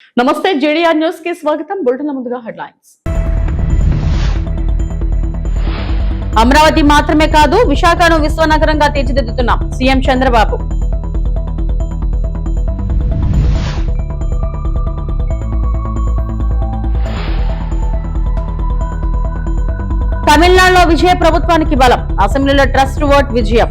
నమస్తే JDR news కి స్వాగతం. బులెటిన్ల ముందుగా హెడ్లైన్స్. అమరావతి మాత్రమే కాదు విశాఖను విశ్వనగరంగా తీర్చిదిద్దుతున్నాం సీఎం చంద్రబాబు. తమిళనాడులో విజయ ప్రభుత్వానికి బలం, అసెంబ్లీలో ట్రస్ట్ ఓట్ విజయం.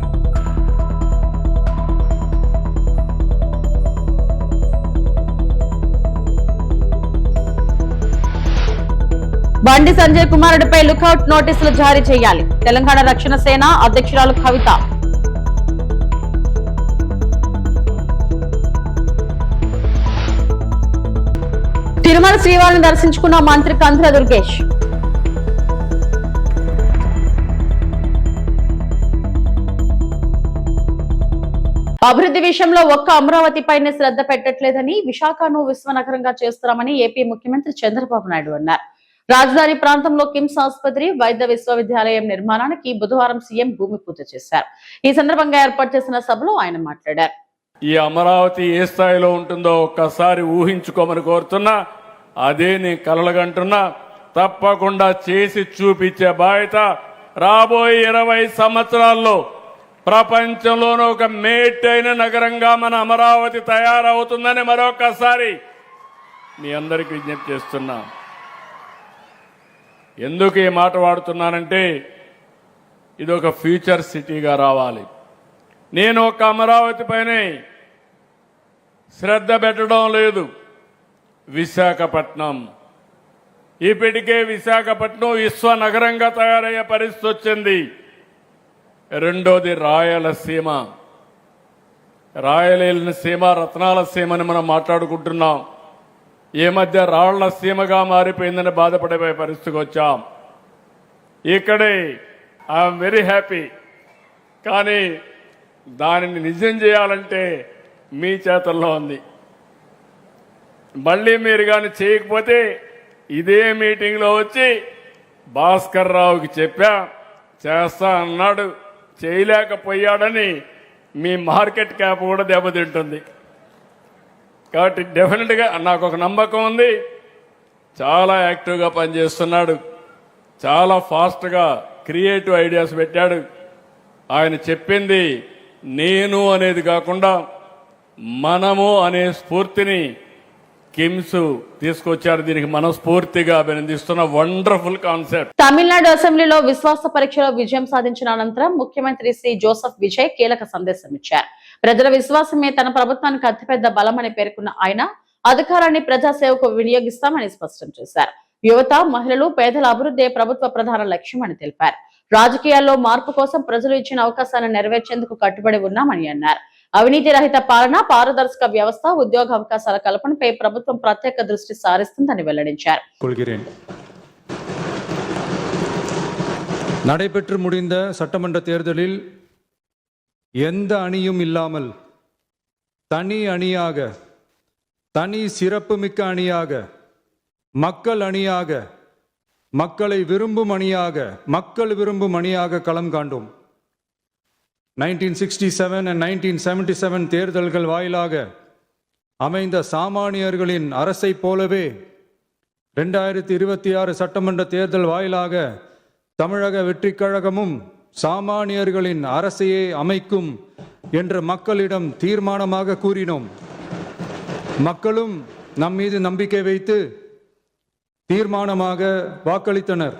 బండి సంజయ్ కుమారుడిపై లుకౌట్ నోటీసులు జారీ చేయాలి, తెలంగాణ రక్షణ సేన అధ్యక్షురాలు కవిత. తిరుమల శ్రీవారిని దర్శించుకున్న మంత్రి కందుల దుర్గేష్. అభివృద్ధి విషయంలో ఒక్క అమరావతిపైనే శ్రద్ధ పెట్టట్లేదని, విశాఖను విశ్వనగరంగా చేస్తున్నామని ఏపీ ముఖ్యమంత్రి చంద్రబాబు నాయుడు అన్నారు. రాజధాని ప్రాంతంలో కిమ్స్ ఆసుపత్రి, వైద్య విశ్వవిద్యాలయం నిర్మాణానికి బుధవారం సీఎం భూమి పూజ చేశారు. ఈ సందర్భంగా ఏర్పాటు చేసిన సభలో ఆయన మాట్లాడారు. ఈ అమరావతి ఏ స్థాయిలో ఉంటుందో ఒక్కసారి ఊహించుకోమని కోరుతున్నా. అదే నేను కలలుగంటున్నా. తప్పకుండా చేసి చూపించే బాధ్యత రాబోయే 20 సంవత్సరాల్లో ప్రపంచంలోనూ ఒక మేటైన నగరంగా మన అమరావతి తయారవుతుందని మరొకసారి మీ అందరికీ విజ్ఞప్తి చేస్తున్నా. ఎందుకు ఈ మాట వాడుతున్నానంటే, ఇది ఒక ఫ్యూచర్ సిటీగా రావాలి. నేను ఒక అమరావతి పైనే శ్రద్ధ పెట్టడం లేదు. విశాఖపట్నం, ఇప్పటికే విశాఖపట్నం విశ్వనగరంగా తయారయ్యే పరిస్థితి వచ్చింది. రెండోది రాయలసీమ, రాయలసీమ రత్నాల సీమని మనం మాట్లాడుకుంటున్నాం. ఈ మధ్య రాళ్ల సీమగా మారిపోయిందని బాధపడే పరిస్థితికి వచ్చాం. ఇక్కడే ఐఎమ్ వెరీ హ్యాపీ. కానీ దానిని నిజం చేయాలంటే మీ చేతుల్లో ఉంది. మళ్ళీ మీరు కానీ చేయకపోతే ఇదే మీటింగ్లో వచ్చి భాస్కర్ రావుకి చెప్పా, చేస్తా అన్నాడు, చేయలేకపోయాడని మీ మార్కెట్ క్యాప్ కూడా దెబ్బతింటుంది. కాబట్టి డెఫినెట్గా నాకు ఒక నమ్మకం ఉంది. చాలా యాక్టివ్గా పనిచేస్తున్నాడు, చాలా ఫాస్ట్గా క్రియేటివ్ ఐడియాస్ పెట్టాడు. ఆయన చెప్పింది నేను అనేది కాకుండా మనము అనే స్ఫూర్తిని కిమ్స్ తీసుకొచ్చారు. దీనికి మనస్ఫూర్తిగా అభినందిస్తున్న వండర్ఫుల్ కాన్సెప్ట్. తమిళనాడు అసెంబ్లీలో విశ్వాస పరీక్షలో విజయం సాధించిన అనంతరం ముఖ్యమంత్రి శ్రీ జోసెఫ్ విజయ్ కీలక సందేశం ఇచ్చారు. ప్రజల విశ్వాసమే తన ప్రభుత్వానికి అతిపెద్ద బలమని పేర్కొన్న ఆయన అధికారాన్ని ప్రజాసేవకు వినియోగిస్తామని స్పష్టం చేశారు. యువత, మహిళలు, పేదల అభివృద్ధి ప్రభుత్వ ప్రధాన లక్ష్యమని తెలిపారు. రాజకీయాల్లో మార్పు కోసం ప్రజలు ఇచ్చిన అవకాశాలను నెరవేర్చేందుకు కట్టుబడి ఉన్నామని అన్నారు. అవినీతి రహిత పాలన, పారదర్శక వ్యవస్థ, ఉద్యోగ అవకాశాల కల్పనపై ప్రభుత్వం ప్రత్యేక దృష్టి సారిస్తుందని వెల్లడించారు. நடைபெற்று முடிந்த சட்டமன்ற தேர்தலில் எந்த அணியும் இல்லாமல் தனி அணியாக, தனி சிறப்புமிக்க அணியாக, மக்கள் அணியாக, மக்களை விரும்பும் அணியாக, மக்கள் விரும்பும் அணியாக களம் காண்டோம். 1967 and 1977 தேர்தல்கள் வாயிலாக அமைந்த சாமானியர்களின் அரசை போலவே 2026 சட்டமன்ற தேர்தல் வாயிலாக தமிழக வெற்றிக் கழகமும் சாமானியர்களின் அரசையே அமைக்கும் என்று மக்களிடம் தீர்மானமாக கூறினோம். மக்களும் நம் மீது நம்பிக்கை வைத்து தீர்மானமாக வாக்களித்தனர்.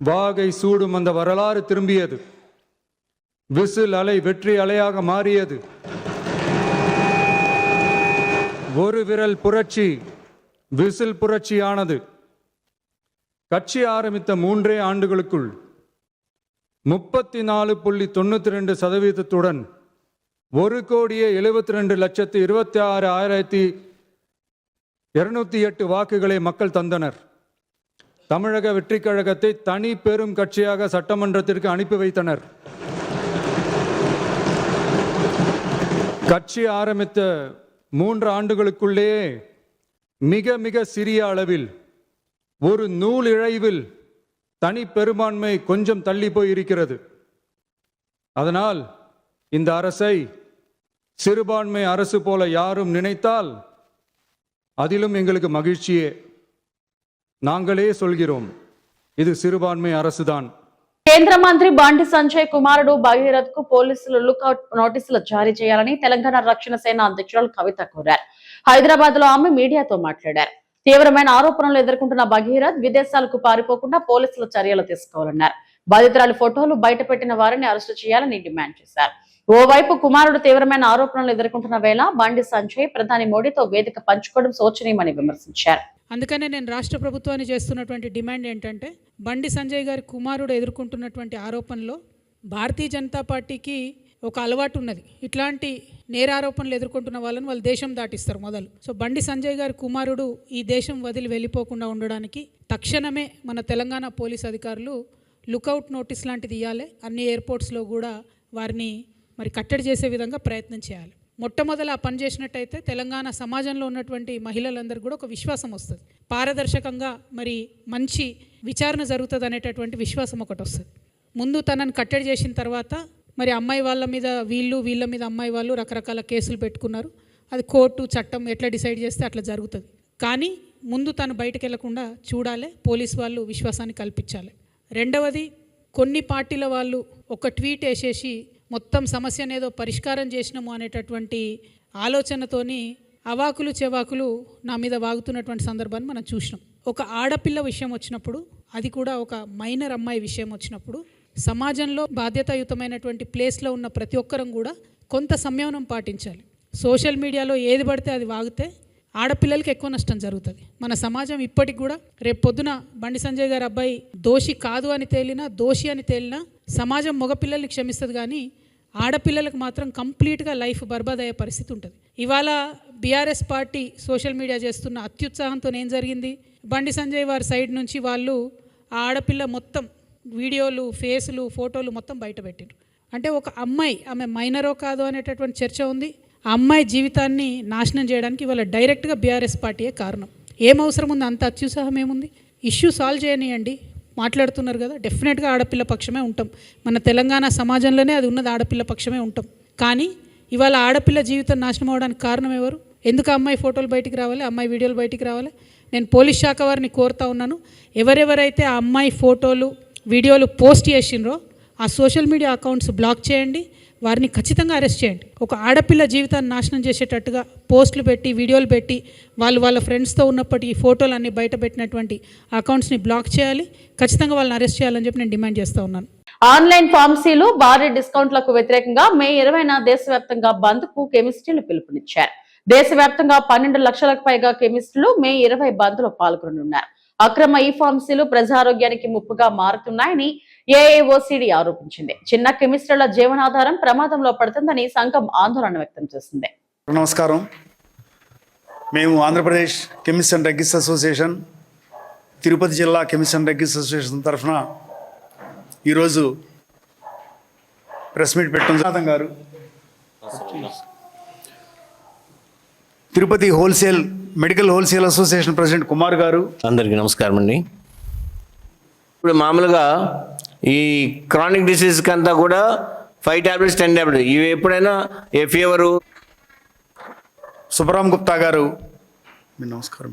வாகை சூடும் அந்த வரலாறு திரும்பியது. விசில் அலை வெற்றி அலையாக மாறியது. ஒரு விரல் புரட்சி விசில் புரட்சியானது. கட்சி ஆரம்பித்த 3 ஆண்டுகளுக்குள் 34.92% 1,72,26,208 வாக்குகளை மக்கள் தந்தனர். தமிழக வெற்றி கழகத்தை தனி பெரும் கட்சியாக சட்டமன்றத்திற்கு அனுப்பி வைத்தனர். கட்சி ஆரம்பித்த 3 ஆண்டுகளுக்குள்ளேயே மிக மிக சிறிய அளவில் ஒரு நூல் இழைவில் தனி பெரும்பான்மை கொஞ்சம் தள்ளி போயிருக்கிறது. அதனால் இந்த அரசை சிறுபான்மை அரசு போல யாரும் நினைத்தால் அதிலும் எங்களுக்கு மகிழ்ச்சியே. நாங்களே சொல்கிறோம், இது சிறுபான்மை அரசுதான். కేంద్ర మంత్రి బండి సంజయ్ కుమారుడు భగీరథ్ కు పోలీసులు లుకౌట్ నోటీసులు జారీ చేయాలని తెలంగాణ రక్షణ సేన అధ్యక్షురాలు కవిత కోరారు. హైదరాబాద్ లో ఆమె మీడియాతో మాట్లాడారు. తీవ్రమైన ఆరోపణలు ఎదుర్కొంటున్న భగీరథ్ విదేశాలకు పారిపోకుండా పోలీసులు చర్యలు తీసుకోవాలన్నారు. బాధితురాలి ఫోటోలు బయటపెట్టిన వారిని అరెస్టు చేయాలని డిమాండ్ చేశారు. ఓవైపు కుమారుడు తీవ్రమైన ఆరోపణలు ఎదుర్కొంటున్న వేళ బండి సంజయ్ ప్రధాని మోడీతో వేదిక పంచుకోవడం శోచనీయమని విమర్శించారు. అందుకనే నేను రాష్ట్ర ప్రభుత్వాన్ని చేస్తున్నటువంటి డిమాండ్ ఏంటంటే, బండి సంజయ్ గారి కుమారుడు ఎదుర్కొంటున్నటువంటి ఆరోపణలో భారతీయ జనతా పార్టీకి ఒక అలవాటు ఉన్నది. ఇట్లాంటి నేరారోపణలు ఎదుర్కొంటున్న వాళ్ళని వాళ్ళు దేశం దాటిస్తారు మొదలు. సో బండి సంజయ్ గారి కుమారుడు ఈ దేశం వదిలి వెళ్ళిపోకుండా ఉండడానికి తక్షణమే మన తెలంగాణ పోలీస్ అధికారులు లుకౌట్ నోటీస్ లాంటిది ఇవ్వాలి. అన్ని ఎయిర్పోర్ట్స్లో కూడా వారిని మరి కట్టడి చేసే విధంగా ప్రయత్నం చేయాలి. మొట్టమొదలు ఆ పని చేసినట్టయితే తెలంగాణ సమాజంలో ఉన్నటువంటి మహిళలందరూ కూడా ఒక విశ్వాసం వస్తుంది. పారదర్శకంగా మరి మంచి విచారణ జరుగుతుంది అనేటటువంటి విశ్వాసం ఒకటి వస్తుంది. ముందు తనని కట్టడి చేసిన తర్వాత మరి అమ్మాయి వాళ్ళ మీద వీళ్ళ మీద అమ్మాయి వాళ్ళు రకరకాల కేసులు పెట్టుకున్నారు. అది కోర్టు చట్టం ఎట్లా డిసైడ్ చేస్తే అట్లా జరుగుతుంది. కానీ ముందు తను బయటకు వెళ్లకుండా చూడాలి, పోలీస్ వాళ్ళు విశ్వాసాన్ని కల్పించాలి. రెండవది, కొన్ని పార్టీల వాళ్ళు ఒక ట్వీట్ వేసేసి మొత్తం సమస్యను ఏదో పరిష్కారం చేసినాము అనేటటువంటి ఆలోచనతోని అవాకులు చెవాకులు నా మీద వాగుతున్నటువంటి సందర్భాన్ని మనం చూసినాం. ఒక ఆడపిల్ల విషయం వచ్చినప్పుడు, అది కూడా ఒక మైనర్ అమ్మాయి విషయం వచ్చినప్పుడు, సమాజంలో బాధ్యతాయుతమైనటువంటి ప్లేస్లో ఉన్న ప్రతి ఒక్కరం కూడా కొంత సంయమనం పాటించాలి. సోషల్ మీడియాలో ఏది పడితే అది వాగితే ఆడపిల్లలకి ఎక్కువ నష్టం జరుగుతుంది. మన సమాజం ఇప్పటికి కూడా రేపు పొద్దున బండి సంజయ్ గారి అబ్బాయి దోషి కాదు అని తేలినా, దోషి అని తేలినా సమాజం మగపిల్లల్ని క్షమిస్తుంది, కానీ ఆడపిల్లలకు మాత్రం కంప్లీట్గా లైఫ్ బర్బాద్ అయ్యే పరిస్థితి ఉంటుంది. ఇవాళ బీఆర్ఎస్ పార్టీ సోషల్ మీడియా చేస్తున్న అత్యుత్సాహంతో ఏం జరిగింది, బండి సంజయ్ వారి సైడ్ నుంచి వాళ్ళు ఆ ఆడపిల్ల మొత్తం వీడియోలు, ఫేసులు, ఫోటోలు మొత్తం బయట పెట్టారు. అంటే ఒక అమ్మాయి, ఆమె మైనరో కాదో అనేటటువంటి చర్చ ఉంది. ఆ అమ్మాయి జీవితాన్ని నాశనం చేయడానికి ఇవాళ డైరెక్ట్గా బీఆర్ఎస్ పార్టీయే కారణం. ఏం అవసరం ఉంది, అంత అత్యుత్సాహం ఏముంది? ఇష్యూ సాల్వ్ చేయనియండి. మాట్లాడుతున్నారు కదా, డెఫినెట్గా ఆడపిల్ల పక్షమే ఉంటాం. మన తెలంగాణ సమాజంలోనే అది ఉన్నది, ఆడపిల్ల పక్షమే ఉంటాం. కానీ ఇవాళ ఆడపిల్ల జీవితం నాశనం అవడానికి కారణం ఎవరు? ఎందుకు అమ్మాయి ఫోటోలు బయటికి రావాలి, అమ్మాయి వీడియోలు బయటికి రావాలి? నేను పోలీస్ శాఖ వారిని కోరుతా ఉన్నాను, ఎవరెవరైతే ఆ అమ్మాయి ఫోటోలు, వీడియోలు పోస్ట్ చేసిండ్రో ఆ సోషల్ మీడియా అకౌంట్స్ బ్లాక్ చేయండి, వారిని ఖచ్చితంగా అరెస్ట్ చేయండి. ఒక ఆడపిల్ల జీవితాన్ని నాశనం చేసేటట్టుగా పోస్టులు పెట్టి, వీడియోలు పెట్టి, వాళ్ళ ఫ్రెండ్స్తో ఉన్నప్పటికీ ఫోటోలన్నీ బయట పెట్టినటువంటి అకౌంట్స్ని బ్లాక్ చేయాలి. ఖచ్చితంగా వాళ్ళని అరెస్ట్ చేయాలని చెప్పి నేను డిమాండ్ చేస్తూ ఉన్నాను. ఆన్లైన్ ఫార్మసీలు భారీ డిస్కౌంట్లకు వ్యతిరేకంగా మే 20న దేశవ్యాప్తంగా బంద్ కు కెమిస్ట్రీలు పిలుపునిచ్చారు. దేశవ్యాప్తంగా 12 లక్షలకు పైగా కెమిస్టులు మే 20 బంద్ లో పాల్గొనున్నారు. అక్రమ ఈ ఫార్మసీలు ప్రజారోగ్యానికి ముప్పుగా మారుతున్నాయని ఏఐఓసిడి ఆరోపించింది. చిన్న కెమిస్టుల జీవనాధారం ప్రమాదంలో పడుతుందని సంఘం ఆందోళన వ్యక్తం చేసింది. నమస్కారం. మేము Andhra Pradesh chemist and druggist association, Tirupati జిల్లా కెమిస్ట్ అండ్ డ్రగ్గిస్ట్ అసోసియేషన్ తరఫున ఈరోజు ప్రెస్ మీట్ పెట్టడం గారు, Tirupati medical wholesale association president Kumar గారు. అందరికీ నమస్కారం అండి. ఇప్పుడు మామూలుగా ఈ క్రానిక్ డిసీజ్కి అంతా కూడా 5 టాబ్లెట్స్ 10 టాబ్లెట్స్ ఇవి ఎప్పుడైనా ఏ ఫీవరు. సుబ్రహ్మ గుప్తా గారు, నమస్కారం.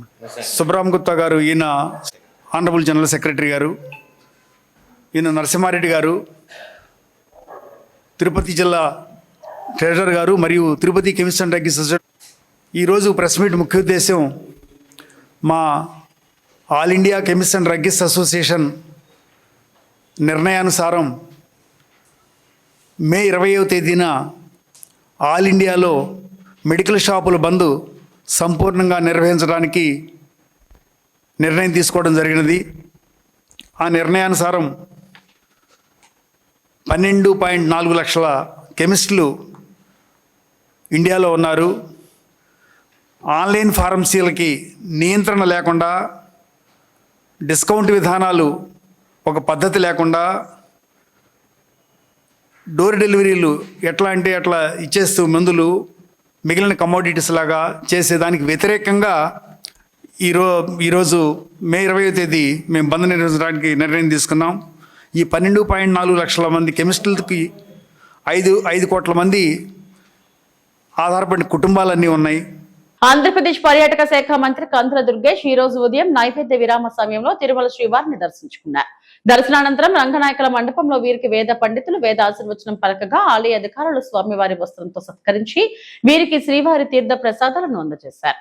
సుబ్రహ్మ గుప్తా గారు, ఈయన ఆనరబుల్ జనరల్ సెక్రటరీ గారు. ఈయన నరసింహారెడ్డి గారు, తిరుపతి జిల్లా ట్రెజరర్ గారు, మరియు Tirupati chemist and druggist association. ఈరోజు ప్రెస్ మీట్ ముఖ్య ఉద్దేశం, మా all India chemist and druggist association నిర్ణయానుసారం మే 20వ తేదీన ఆల్ ఇండియాలో మెడికల్ షాపుల బంద్ సంపూర్ణంగా నిర్వహించడానికి నిర్ణయం తీసుకోవడం జరిగినది. ఆ నిర్ణయానుసారం 12.4 లక్షల కెమిస్టులు ఇండియాలో ఉన్నారు. ఆన్లైన్ ఫార్మసీలకి నియంత్రణ లేకుండా, డిస్కౌంట్ విధానాలు ఒక పద్ధతి లేకుండా, డోర్ డెలివరీలు ఎట్లా అంటే అట్లా ఇచ్చేస్తూ మందులు మిగిలిన కమోడిటీస్ లాగా చేసేదానికి వ్యతిరేకంగా ఈరోజు మే 20వ తేదీ మేము బంద్ నిర్వహించడానికి నిర్ణయం తీసుకున్నాం. ఈ 12.4 లక్షల మంది కెమిస్టులకి 5 కోట్ల మంది ఆధారపడిన కుటుంబాలన్నీ ఉన్నాయి. ఆంధ్రప్రదేశ్ పర్యాటక శాఖ మంత్రి కందుల దుర్గేష్ ఈ రోజు ఉదయం నైవేద్య విరామ సమయంలో తిరుమల శ్రీవారిని దర్శించుకున్నారు. దర్శనానంతరం రంగనాయకుల మండపంలో వీరికి వేద పండితులు వేద ఆశీర్వచనం పలకగా ఆలయ అధికారులు స్వామివారి వస్త్రంతో సత్కరించి వీరికి శ్రీవారి తీర్థ ప్రసాదాలను అందజేశారు.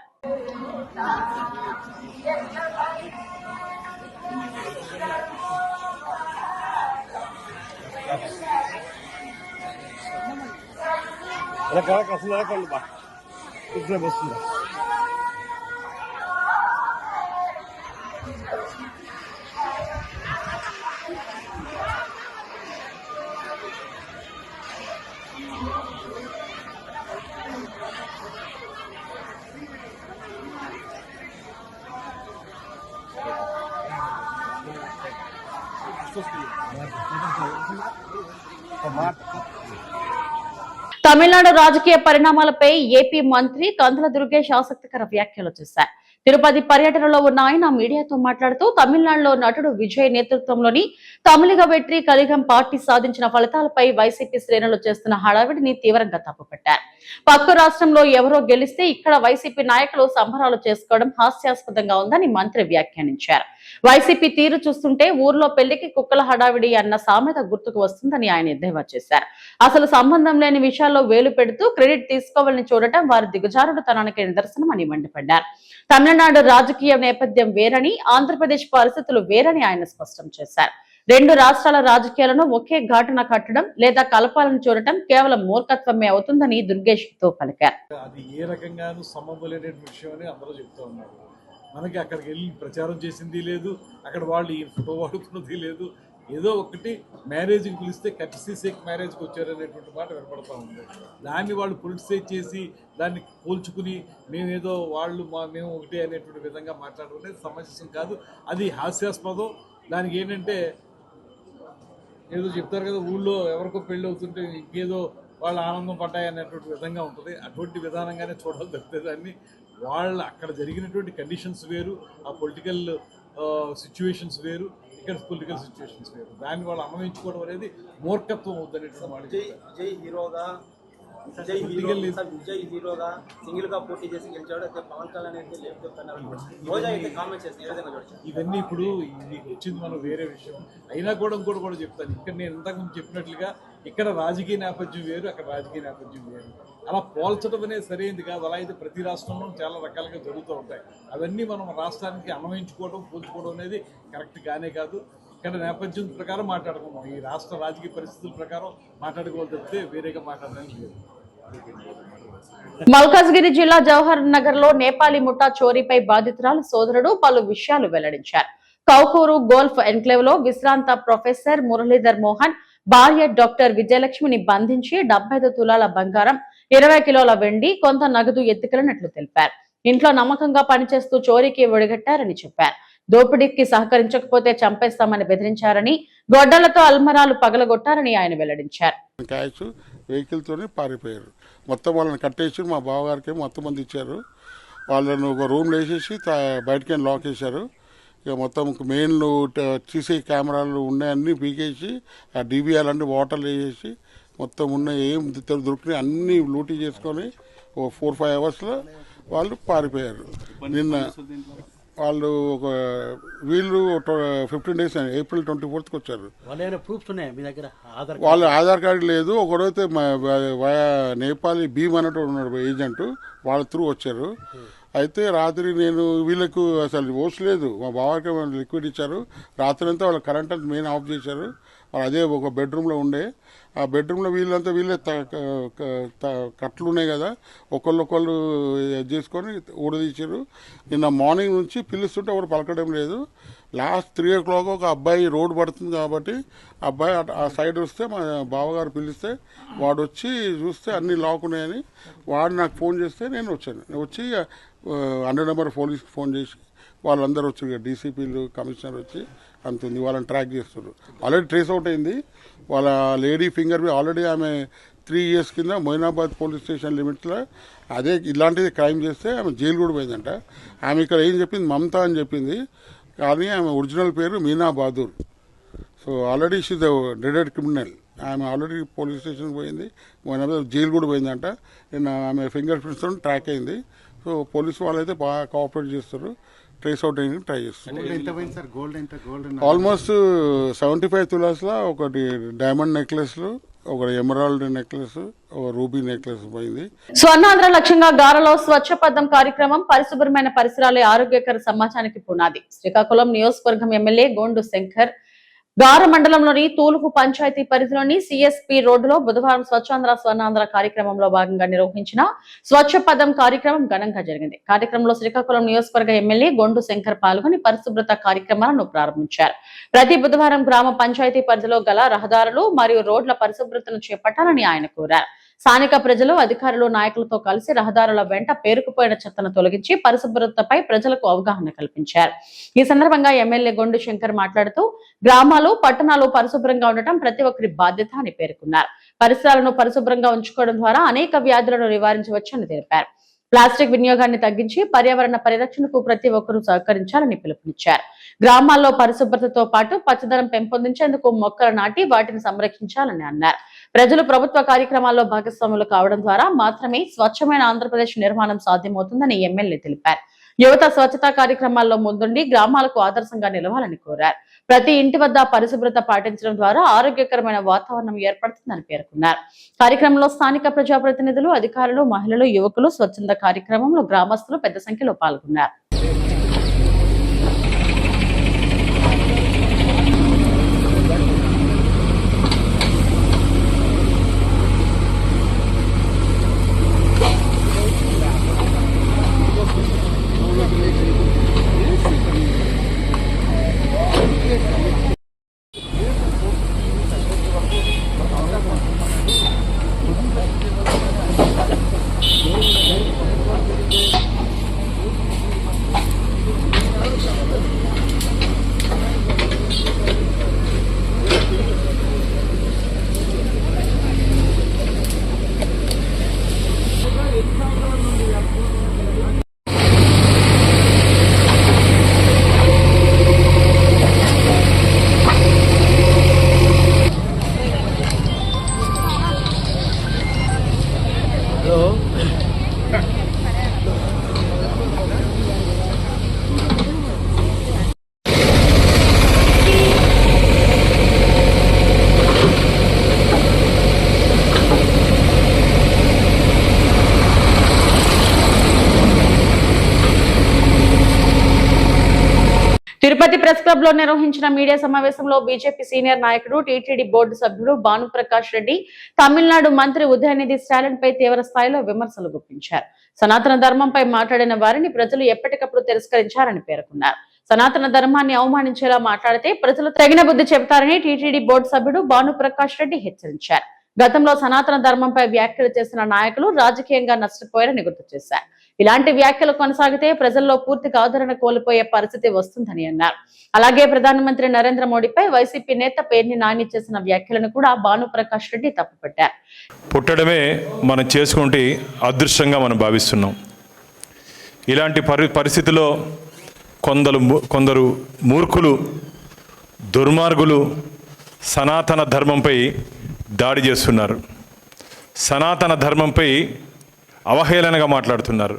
తమిళనాడు రాజకీయ పరిణామాలపై ఏపీ మంత్రి కందుల దుర్గేష్ ఆసక్తికర వ్యాఖ్యలు చేశారు. తిరుపతి పర్యటనలో ఉన్న ఆయన మీడియాతో మాట్లాడుతూ తమిళనాడులో నటుడు విజయ్ నేతృత్వంలోని తమిళిగ వెట్రి కళిగం పార్టీ సాధించిన ఫలితాలపై వైసీపీ శ్రేణులు చేస్తున్న హడావిడిని తీవ్రంగా తప్పుపట్టారు. పక్క రాష్ట్రంలో ఎవరో గెలిస్తే ఇక్కడ వైసీపీ నాయకులు సంబరాలు చేసుకోవడం హాస్యాస్పదంగా ఉందని మంత్రి వ్యాఖ్యానించారు. వైసీపీ తీరు చూస్తుంటే ఊర్లో పెళ్లికి కుక్కల హడావిడి అన్న సామెత గుర్తుకు వస్తుందని ఆయన ఎద్దేవా చేశారు. అసలు సంబంధం లేని విషయాల్లో వేలు పెడుతూ క్రెడిట్ తీసుకోవాలని చూడటం వారి దిగజారుడుతనానికి నిదర్శనమని మండిపడ్డారు. తమిళనాడు రాజకీయ నేపథ్యం వేరని, ఆంధ్రప్రదేశ్ పరిస్థితులు వేరని ఆయన స్పష్టం చేశారు. రెండు రాష్ట్రాల రాజకీయాలను ఒకే ఘాటున కట్టడం లేదా కలపాలను చూడటం కేవలం మూర్ఖత్వమే అవుతుందని దుర్గేష్ తో పలికారు. అది ఏ రకంగానూ సంబంధం లేని విషయం అని అందరూ చెప్తూ ఉన్నారు. మనకి అక్కడికి వెళ్ళి ప్రచారం చేసింది లేదు, అక్కడ వాళ్ళు ఈ ఫోటో వాడుకున్నది లేదు. ఏదో ఒకటి మ్యారేజ్కి పిలిస్తే కట్సిసేక్ మ్యారేజ్కి వచ్చారనేటువంటి మాట వినపడతా ఉంది. దాన్ని వాళ్ళు పొలిటిసైజ్ చేసి దాన్ని పోల్చుకుని మేమేదో మేము ఒకటే అనేటువంటి విధంగా మాట్లాడుకునేది సమంజసం కాదు. అది హాస్యాస్పదం. దానికి ఏంటంటే ఏదో చెప్తారు కదా, ఊళ్ళో ఎవరికో పెళ్ళి అవుతుంటే ఇంకేదో వాళ్ళు ఆనందం పడ్డాయి అనేటువంటి విధంగా ఉంటుంది. అటువంటి విధానంగానే చూడాలి తప్పితే దాన్ని అక్కడ జరిగినటువంటి కండిషన్స్ వేరు, ఆ పొలిటికల్ సిచ్యువేషన్స్ వేరు, ఇక్కడ పొలిటికల్ సిచ్యువేషన్స్ వేరు. దాన్ని వాళ్ళు అన్వయించుకోవడం అనేది మూర్ఖత్వం అవుతుందనేటువంటి వాళ్ళు విజయ్ హీరోగా సింగిల్ గా పోటీ చేసి గెలిచాడు. అయితే పవన్ కళ్యాణ్ అయితే రోజా అయితే కామెంట్ చేసి ఏ విధంగా చూడొచ్చు? ఇవన్నీ ఇప్పుడు ఇది వచ్చింది మనం వేరే విషయం అయినా కూడా కూడా చెప్తాను. ఇక్కడ నేను ఇంతకుముందు చెప్పినట్లుగా ఇక్కడ రాజకీయ నేపథ్యం వేరు, అక్కడ రాజకీయ నేపథ్యం వేరు. అలా పోల్చడం అనేది సరైనది కాదు. అలా అయితే ప్రతి రాష్ట్రంలో చాలా రకాలుగా జరుగుతూ ఉంటాయి. అవన్నీ మనం రాష్ట్రానికి అన్వయించుకోవడం, పోల్చుకోవడం అనేది కరెక్ట్ కానే కాదు. ఇక్కడ నేపథ్యం ప్రకారం మాట్లాడుకున్నాం, ఈ రాష్ట్ర రాజకీయ పరిస్థితుల ప్రకారం మాట్లాడుకోవాలి తప్పితే వేరేగా మాట్లాడడానికి లేదు. మల్కాజ్గిరి జిల్లా జవహర్ నగర్ లో నేపాలీ ముఠా చోరీపై బాధితురాలు సోదరుడు పలు విషయాలు వెల్లడించారు. కౌకూరు గోల్ఫ్ ఎన్క్లేవ్ లో విశ్రాంత ప్రొఫెసర్ మురళీధర్ మోహన్ భార్య డాక్టర్ విజయలక్ష్మిని బంధించి 75 తులాల బంగారం, 20 కిలోల వెండి, కొంత నగదు ఎత్తుకెళ్లినట్లు తెలిపారు. ఇంట్లో నమ్మకంగా పనిచేస్తూ చోరీకి ఒడిగట్టారని చెప్పారు. దోపిడీకి సహకరించకపోతే చంపేస్తామని బెదిరించారని, గొడ్డలతో అల్మరాలు పగలగొట్టారని ఆయన వెల్లడించారు. క్యాష్ వెహికల్ తోనే పారిపోయారు. మొత్తం వాళ్ళని కట్టేసి మా బావగారికి మొత్తం మంది ఇచ్చారు. వాళ్ళను ఒక రూమ్లో వేసేసి బయటకి లాక్ వేశారు. ఇక మొత్తం మెయిన్ సీసీ కెమెరాలు ఉన్నాయన్నీ పీకేసి ఆ డిబిఆర్ అన్ని వాటర్లు వేసేసి మొత్తం ఉన్న ఏం దొరికినాయి అన్నీ లూటీ చేసుకొని ఒక 4-5 అవర్స్లో వాళ్ళు పారిపోయారు. నిన్న వాళ్ళు వీళ్ళు 15 డేస్ ఏప్రిల్ 24th వచ్చారు. వాళ్ళ ఆధార్ కార్డు లేదు. ఒకడైతే నేపాలీ భీమ్ అన్నట్టు ఉన్నాడు ఏజెంట్, వాళ్ళ త్రూ వచ్చారు. అయితే రాత్రి నేను వీళ్ళకు అసలు ఓసలేదు, మా బావకి లిక్విడ్ ఇచ్చారు. రాత్రి అంతా వాళ్ళ కరెంట్ అంతా మెయిన్ ఆఫ్ చేశారు. వాళ్ళు అదే ఒక బెడ్రూమ్లో ఉండే. ఆ బెడ్రూమ్లో వీళ్ళే కట్లు ఉన్నాయి కదా, ఒకళ్ళు చేసుకొని ఊడదీశారు. నిన్న మార్నింగ్ నుంచి పిలుస్తుంటే ఎవరు పలకడం లేదు. లాస్ట్ 3 o'clock ఒక అబ్బాయి రోడ్డు పడుతుంది కాబట్టి అబ్బాయి ఆ సైడ్ వస్తే మా బావగారు పిలిస్తే వాడు వచ్చి చూస్తే అన్నీ లాక్ ఉన్నాయని వాడు నాకు ఫోన్ చేస్తే నేను వచ్చాను. వచ్చి 100 నెంబర్ పోలీస్కి ఫోన్ చేసి వాళ్ళందరూ వచ్చి డీసీపీలు కమిషనర్ వచ్చి అంతుంది వాళ్ళని ట్రాక్ చేస్తున్నారు. ఆల్రెడీ ట్రేస్ అవుట్ అయింది. వాళ్ళ లేడీ ఫింగర్ ఆల్రెడీ ఆమె 3 years కింద మొయినాబాద్ పోలీస్ స్టేషన్ లిమిట్స్లో అదే ఇలాంటిది క్రైమ్ చేస్తే ఆమె జైలు కూడా పోయిందంట. ఆమె ఇక్కడ ఏం చెప్పింది, మమతా అని చెప్పింది, కానీ ఆమె ఒరిజినల్ పేరు Meena Bahadur. So already she's డెడెడ్ క్రిమినల్. ఆమె ఆల్రెడీ పోలీస్ స్టేషన్కి పోయింది, మొయినాబాద్ జైలు కూడా పోయిందంట. నిన్న ఆమె ఫింగర్ ప్రింట్స్తో ట్రాక్ అయింది. సో పోలీసు వాళ్ళు అయితే బాగా కోఆపరేట్ చేస్తారు, ట్రేస్ అవుట్ అయ్యి ట్రై చేస్తారు. ఆల్మోస్ట్ 75 తులాస్లో ఒకటి డైమండ్ నెక్లెస్లు, ఒక ఎమరాల్డ్ నెక్లెస్, ఒక రూబీ నెక్లెస్ పోయింది. స్వర్ణాంధ్ర లక్ష్యంగా గారలో స్వచ్ఛ పథం కార్యక్రమం పరిశుభ్రమైన పరిసరాలే ఆరోగ్యకర సమాజానికి పునాది. శ్రీకాకుళం నియోజకవర్గం ఎమ్మెల్యే గోండు శంకర్ గార మండలంలోని తూలుపు పంచాయతీ పరిధిలోని సిఎస్పి రోడ్డులో బుధవారం స్వచ్ఛాంధ్ర స్వర్ణాంధ్ర కార్యక్రమంలో భాగంగా నిర్వహించిన స్వచ్ఛ పదం కార్యక్రమం ఘనంగా జరిగింది. కార్యక్రమంలో శ్రీకాకుళం నియోజకవర్గ ఎమ్మెల్యే గొండు శంకర్ పాల్గొని పరిశుభ్రత కార్యక్రమాలను ప్రారంభించారు. ప్రతి బుధవారం గ్రామ పంచాయతీ పరిధిలో గల రహదారులు మరియు రోడ్ల పరిశుభ్రతను చేపట్టాలని ఆయన కోరారు. స్థానిక ప్రజలు, అధికారులు, నాయకులతో కలిసి రహదారుల వెంట పేరుకుపోయిన చెత్తను తొలగించి పరిశుభ్రతపై ప్రజలకు అవగాహన కల్పించారు. ఈ సందర్భంగా ఎమ్మెల్యే గొండు శంకర్ మాట్లాడుతూ గ్రామాలు, పట్టణాలు పరిశుభ్రంగా ఉండటం ప్రతి ఒక్కరి బాధ్యత అని పేర్కొన్నారు. పరిసరాలను పరిశుభ్రంగా ఉంచుకోవడం ద్వారా అనేక వ్యాధులను నివారించవచ్చని తెలిపారు. ప్లాస్టిక్ వినియోగాన్ని తగ్గించి పర్యావరణ పరిరక్షణకు ప్రతి ఒక్కరూ సహకరించాలని పిలుపునిచ్చారు. గ్రామాల్లో పరిశుభ్రతతో పాటు పచ్చదనం పెంపొందించేందుకు మొక్కలు నాటి వాటిని సంరక్షించాలని అన్నారు. ప్రజలు ప్రభుత్వ కార్యక్రమాల్లో భాగస్వాములు కావడం ద్వారా మాత్రమే స్వచ్ఛమైన ఆంధ్రప్రదేశ్ నిర్మాణం సాధ్యమవుతుందని ఎమ్మెల్యే తెలిపారు. యువత స్వచ్ఛతా కార్యక్రమాల్లో ముందుండి గ్రామాలకు ఆదర్శంగా నిలవాలని కోరారు. ప్రతి ఇంటి వద్ద పరిశుభ్రత పాటించడం ద్వారా ఆరోగ్యకరమైన వాతావరణం ఏర్పడుతుందని పేర్కొన్నారు. కార్యక్రమంలో స్థానిక ప్రజాప్రతినిధులు, అధికారులు, మహిళలు, యువకులు, స్వచ్ఛంద కార్యక్రమంలో గ్రామస్తులు పెద్ద సంఖ్యలో పాల్గొన్నారు. తిరుపతి ప్రెస్ క్లబ్ లో నిర్వహించిన మీడియా సమావేశంలో బీజేపీ సీనియర్ నాయకుడు, టీటీడీ బోర్డు సభ్యుడు భానుప్రకాష్ రెడ్డి తమిళనాడు మంత్రి ఉదయనిధి స్టాలిన్ పై తీవ్ర స్థాయిలో విమర్శలు గుప్పించారు. సనాతన ధర్మంపై మాట్లాడిన వారిని ప్రజలు ఎప్పటికప్పుడు తిరస్కరించారని పేర్కొన్నారు. సనాతన ధర్మాన్ని అవమానించేలా మాట్లాడితే ప్రజలు తగిన బుద్ధి చెబుతారని టీటీడీ బోర్డు సభ్యుడు భానుప్రకాష్ రెడ్డి హెచ్చరించారు. గతంలో సనాతన ధర్మంపై వ్యాఖ్యలు చేసిన నాయకులు రాజకీయంగా నష్టపోయారని గుర్తు చేశారు. ఇలాంటి వ్యాఖ్యలు కొనసాగితే ప్రజల్లో పూర్తిగా ఆదరణ కోల్పోయే పరిస్థితి వస్తుందని అన్నారు. అలాగే ప్రధానమంత్రి నరేంద్ర మోడీపై వైసీపీ నేత పేర్ని నాని చేసిన వ్యాఖ్యలను కూడా భానుప్రకాష్ రెడ్డి తప్పుపట్టారు. పుట్టడమే మనం చేసుకుంటే అదృష్టంగా మనం భావిస్తున్నాం. ఇలాంటి పరిస్థితిలో కొందరు మూర్ఖులు, దుర్మార్గులు సనాతన ధర్మంపై దాడి చేస్తున్నారు. సనాతన ధర్మంపై అవహేళనగా మాట్లాడుతున్నారు.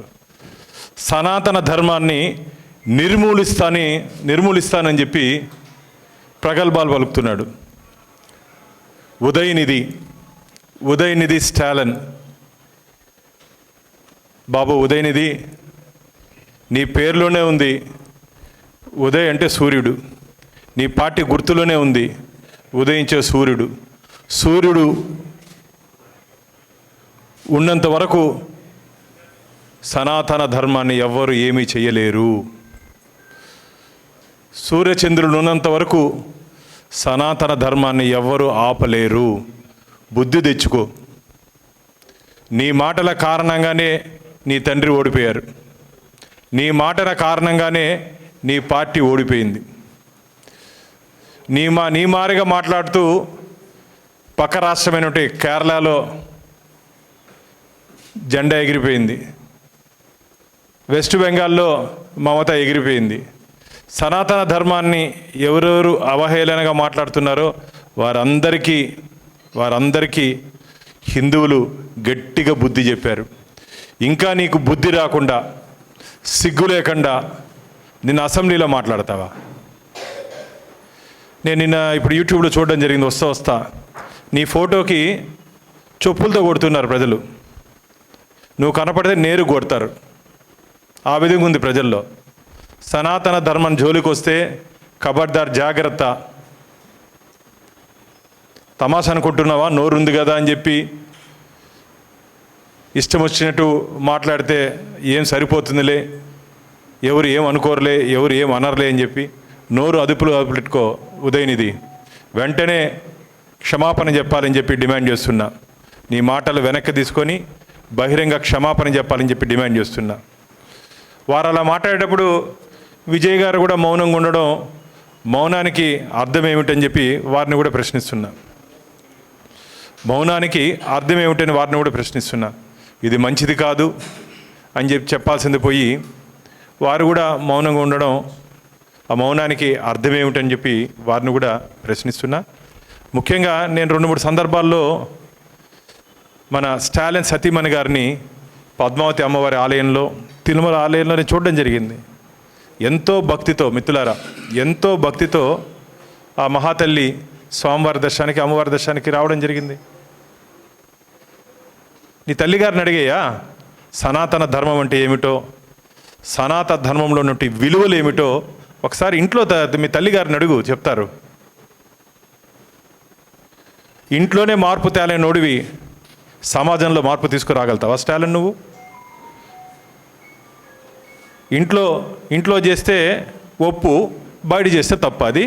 సనాతన ధర్మాన్ని నిర్మూలిస్తానని చెప్పి ప్రగల్భాలు పలుకుతున్నాడు. ఉదయనిధి స్టాలిన్. బాబు ఉదయనిధి, నీ పేరులోనే ఉంది ఉదయ్ అంటే సూర్యుడు. నీ పార్టీ గుర్తులోనే ఉంది ఉదయించే సూర్యుడు. సూర్యుడు ఉన్నంత వరకు సనాతన ధర్మాన్ని ఎవ్వరు ఏమీ చేయలేరు. సూర్యచంద్రుడు ఉన్నంత వరకు సనాతన ధర్మాన్ని ఎవ్వరూ ఆపలేరు. బుద్ధి తెచ్చుకో. నీ మాటల కారణంగానే నీ తండ్రి ఓడిపోయారు. నీ మాటల కారణంగానే నీ పార్టీ ఓడిపోయింది. నీ మారిగా మాట్లాడుతూ పక్క రాష్ట్రమైన కేరళలో జెండా ఎగిరిపోయింది. వెస్ట్ బెంగాల్లో మమత ఎగిరిపోయింది. సనాతన ధర్మాన్ని ఎవరెవరు అవహేళనగా మాట్లాడుతున్నారో వారందరికీ హిందువులు గట్టిగా బుద్ధి చెప్పారు. ఇంకా నీకు బుద్ధి రాకుండా సిగ్గు లేకుండా నిన్న అసెంబ్లీలో మాట్లాడతావా? నేను నిన్న ఇప్పుడు యూట్యూబ్లో చూడడం జరిగింది, వస్తా నీ ఫోటోకి చెప్పులతో కొడుతున్నారు ప్రజలు. నువ్వు కనపడితే నేరు కొడతారు. ఆ విధంగా ఉంది ప్రజల్లో. సనాతన ధర్మం జోలికి వస్తే ఖబర్దార్, జాగ్రత్త. తమాషా అనుకుంటున్నావా? నోరుంది కదా అని చెప్పి ఇష్టం వచ్చినట్టు మాట్లాడితే ఏం సరిపోతుందిలే, ఎవరు ఏం అనుకోరులే, ఎవరు ఏం అనర్లే అని చెప్పి నోరు అదుపులో పెట్టుకో ఉదయనిధి. వెంటనే క్షమాపణ చెప్పాలని చెప్పి డిమాండ్ చేస్తున్నా. నీ మాటలు వెనక్కి తీసుకొని బహిరంగ క్షమాపణ చెప్పాలని చెప్పి డిమాండ్ చేస్తున్నా. వారు అలా మాట్లాడేటప్పుడు విజయ్ గారు కూడా మౌనంగా ఉండడం, మౌనానికి అర్థం ఏమిటని చెప్పి వారిని కూడా ప్రశ్నిస్తున్నా. మౌనానికి అర్థం ఏమిటని వారిని కూడా ప్రశ్నిస్తున్నా. ఇది మంచిది కాదు అని చెప్పి చెప్పాల్సింది పోయి వారు కూడా మౌనంగా ఉండడం, ఆ మౌనానికి అర్థం ఏమిటని చెప్పి వారిని కూడా ప్రశ్నిస్తున్నా. ముఖ్యంగా నేను 2-3 సందర్భాల్లో మన స్టాలిన్ సతీమణి గారిని పద్మావతి అమ్మవారి ఆలయంలో, తిరుమల ఆలయంలో నేను చూడడం జరిగింది. ఎంతో భక్తితో, మిత్రులారా, ఎంతో భక్తితో ఆ మహాతల్లి స్వామివారి దర్శనానికి, అమ్మవారి దర్శనానికి రావడం జరిగింది. నీ తల్లిగారిని అడిగేయా సనాతన ధర్మం అంటే ఏమిటో, సనాతన ధర్మంలో నుండి విలువలు ఏమిటో ఒకసారి ఇంట్లో మీ తల్లిగారిని అడుగు, చెప్తారు. ఇంట్లోనే మార్పు తేలే నోడివి సమాజంలో మార్పు తీసుకురాగలుగుతావా స్టాలిన్ నువ్వు? ఇంట్లో చేస్తే ఒప్పు, బయట చేస్తే తప్ప. అది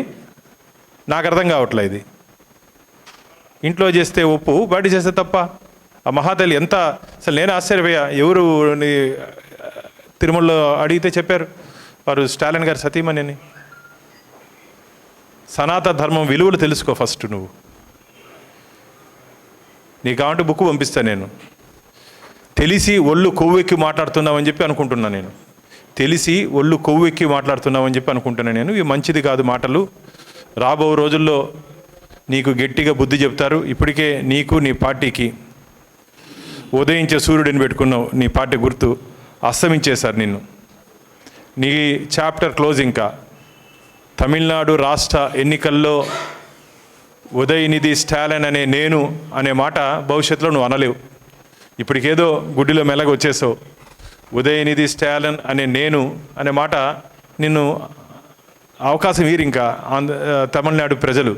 నాకు అర్థం కావట్లే. ఇది ఇంట్లో చేస్తే ఒప్పు, బయట చేస్తే తప్ప. ఆ మహాతల్లి ఎంత, అసలు నేను ఆశ్చర్యపోయా. ఎవరు తిరుమలలో అడిగితే చెప్పారు వారు స్టాలిన్ గారి సతీమణి అని. సనాతన ధర్మం విలువలు తెలుసుకో ఫస్ట్ నువ్వు. నీకు కావాలంటే బుక్ పంపిస్తాను నేను. తెలిసి ఒళ్ళు కొవ్వెక్కి మాట్లాడుతున్నావని చెప్పి అనుకుంటున్నా నేను. తెలిసి ఒళ్ళు కొవ్వెక్కి మాట్లాడుతున్నావని చెప్పి అనుకుంటున్నా నేను. ఇవి మంచిది కాదు మాటలు. రాబో రోజుల్లో నీకు గట్టిగా బుద్ధి చెప్తారు. ఇప్పటికే నీకు నీ పార్టీకి ఉదయించే సూర్యుడిని పెట్టుకున్నావు, నీ పార్టీ గుర్తు అస్తమించేశారు నిన్ను. నీ చాప్టర్ క్లోజ్. ఇంకా తమిళనాడు రాష్ట్ర ఎన్నికల్లో ఉదయనిధి స్టాలిన్ అనే నేను అనే మాట భవిష్యత్తులో నువ్వు అనలేవు. ఇప్పటికేదో గుడ్డిలో మెల్లగా వచ్చేసావు. ఉదయనిధి స్టాలిన్ అనే నేను అనే మాట నిన్ను అవకాశం వీరు. ఇంకా తమిళనాడు ప్రజలు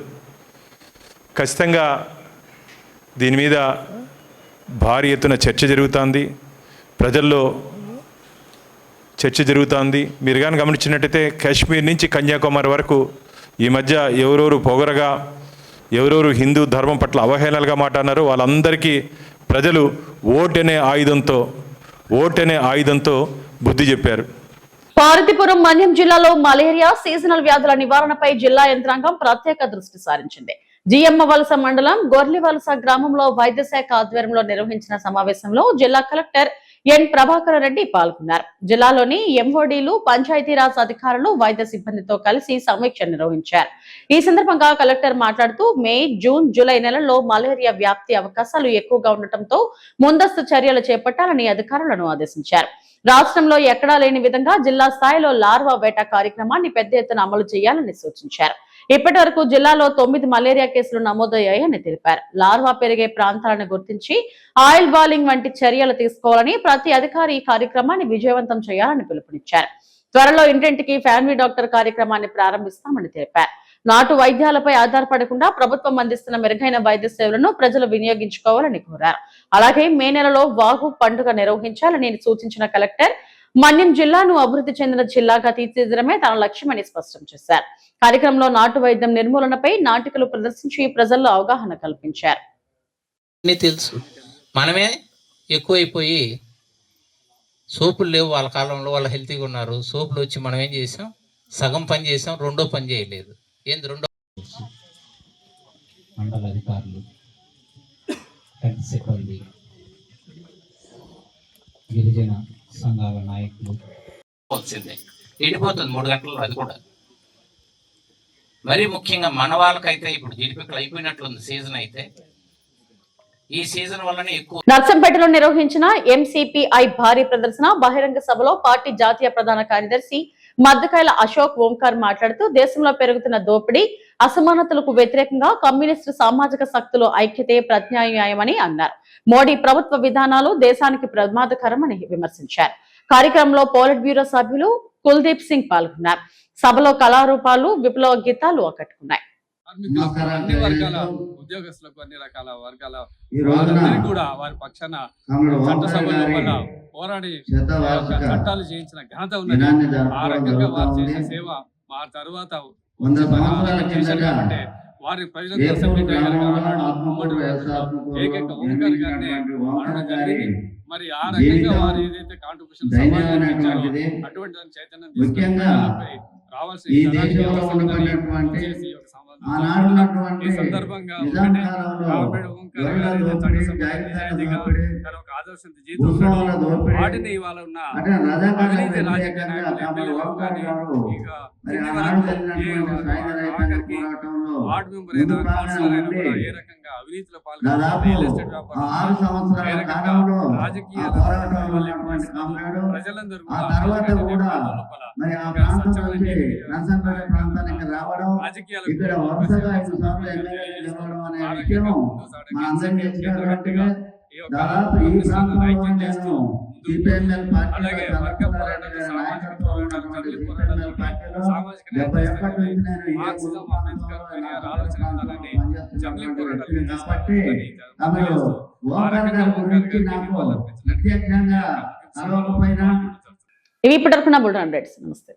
ఖచ్చితంగా దీని మీద భారీ ఎత్తున చర్చ జరుగుతుంది, ప్రజల్లో చర్చ జరుగుతుంది. మీరు కానీ గమనించినట్టయితే కాశ్మీర్ నుంచి కన్యాకుమారి వరకు ఈ మధ్య ఎవరెవరు పొగరగా, ఎవరెవరు హిందూ ధర్మం పట్ల అవహేళనలుగా మాట్లాడినారో వాళ్ళందరికీ ప్రజలు ఓటనే ఆయుధంతో బుద్ధి చెప్పారు. పార్వతీపురం మన్యం జిల్లాలో మలేరియా సీజనల్ వ్యాధుల నివారణపై జిల్లా యంత్రాంగం ప్రత్యేక దృష్టి సారించింది. జిఎమ్మ వలస మండలం గొర్లివలస గ్రామంలో వైద్య శాఖ ఆధ్వర్యంలో నిర్వహించిన సమావేశంలో జిల్లా కలెక్టర్ ఎన్ ప్రభాకర్ రెడ్డి పాల్గొన్నారు. జిల్లాలోని ఎంఓడీలు, పంచాయతీరాజ్ అధికారులు వైద్య సిబ్బందితో కలిసి సమీక్ష నిర్వహించారు. ఈ సందర్భంగా కలెక్టర్ మాట్లాడుతూ మే, జూన్, జూలై నెలల్లో మలేరియా వ్యాప్తి అవకాశాలు ఎక్కువగా ఉండటంతో ముందస్తు చర్యలు చేపట్టాలని అధికారులను ఆదేశించారు. రాష్ట్రంలో ఎక్కడా లేని విధంగా జిల్లా స్థాయిలో లార్వా వేట కార్యక్రమాన్ని పెద్ద ఎత్తున అమలు చేయాలని సూచించారు. ఇప్పటి వరకు జిల్లాలో 9 మలేరియా కేసులు నమోదయ్యాయని తెలిపారు. లార్వా పెరిగే ప్రాంతాలను గుర్తించి ఆయిల్ బాలింగ్ వంటి చర్యలు తీసుకోవాలని, ప్రతి అధికారి ఈ కార్యక్రమాన్ని విజయవంతం చేయాలని పిలుపునిచ్చారు. త్వరలో ఇంటింటికి ఫ్యామిలీ డాక్టర్ కార్యక్రమాన్ని ప్రారంభిస్తామని తెలిపారు. నాటు వైద్యాలపై ఆధారపడకుండా ప్రభుత్వం అందిస్తున్న మెరుగైన వైద్య సేవలను ప్రజలు వినియోగించుకోవాలని కోరారు. అలాగే మే నెలలో వాగు పండుగ నిర్వహించాలని సూచించిన కలెక్టర్ మన్యం జిల్లాను అభివృద్ధి చెందిన జిల్లాగా తీర్చిదిద్దడమే తన లక్ష్యమని స్పష్టం చేశారు. కార్యక్రమంలో నాటు వైద్యం నిర్మూలనపై నాటికలు ప్రదర్శించి ప్రజల్లో అవగాహన కల్పించారు. తెలుసు మనమే ఎక్కువైపోయి సోపులు లేవు వాళ్ళ కాలంలో, వాళ్ళు హెల్తీగా ఉన్నారు. సోపులు వచ్చి మనం ఏం చేసాం, సగం పని చేసాం, రెండో పని చేయలేదు. ఏంది రెండో? మండల అధికారులు, హెల్త్ సిబ్బంది, గిరిజన సంఘాల నాయకులు వచ్చింది ఎండిపోతుంది 3 గంటల్లో. అది కూడా మరీ ముఖ్యంగా మన వాళ్ళకైతే ఇప్పుడు జీడిపిక్కలు అయిపోయినట్లుంది సీజన్. అయితే ఈ సీజన్ వల్లనే ఎక్కువ. నర్సంపేటలో నిర్వహించిన ఎంసీపీఐ భారీ ప్రదర్శన బహిరంగ సభలో పార్టీ జాతీయ ప్రధాన కార్యదర్శి మద్దకాయల అశోక్ ఓంకార్ మాట్లాడుతూ దేశంలో పెరుగుతున్న దోపిడీ అసమానతలకు వ్యతిరేకంగా కమ్యూనిస్టు సామాజిక శక్తులు ఐక్యతే ప్రత్యామ్నాయమని అన్నారు. మోడీ ప్రభుత్వ విధానాలు దేశానికి ప్రమాదకరమని విమర్శించారు. కార్యక్రమంలో పోలిట్ బ్యూరో సభ్యులు కుల్దీప్ సింగ్ పాల్గొన్నారు. సభలో కళారూపాలు విప్లవ గీతాలు ఆకట్టుకున్నాయి. అన్ని వర్గాల ఉద్యోగస్తులకు అన్ని రకాల వర్గాల వారందరికీ కూడా వారి పక్షాన చట్టసభ లోపల పోరాడి చట్టాలు చేయించిన ఘనత ఉన్నది. ఆ రకంగా వారు చేసే సేవ ఆ తర్వాత చేశారు కాబట్టి వారి ప్రజలకు అసెంబ్లీ ఏకైక ఓంకార్ గారిని అనడం జరిగింది. మరి ఆ రకంగా వారు ఏదైతే కాంట్రిబ్యూషన్ సమాజానికి ఇచ్చారో అటువంటి చైతన్యం తీసుకొని రావాల్సిన ఈ సందర్భంగా ఒక ఆదర్శం జీవితం వాటిని ఇవాళ ఉన్న అవినీతి రాజకీయ నాయకులు కానీ ఆఖరికి వార్డు మెంబర్ అయినా కౌన్సిలర్ అయినా కూడా ఏ రకంగా అవినీతిలో పాల్గొన్నారు, రియల్ ఎస్టేట్ వ్యాపారం ఏ రకంగా రాజకీయ ప్రజలందరూ అలాగే వర్గ పోరాటాలు, సామాజిక పోరాటాలు, సామాజిక మార్క్సిజం, అంబేద్కర్ ఆలోచన విధానాన్ని జమిలీ పోరాటాలు ఇవి ఇప్పటివరకు నా బుల్టన్ అప్డేట్స్. నమస్తే.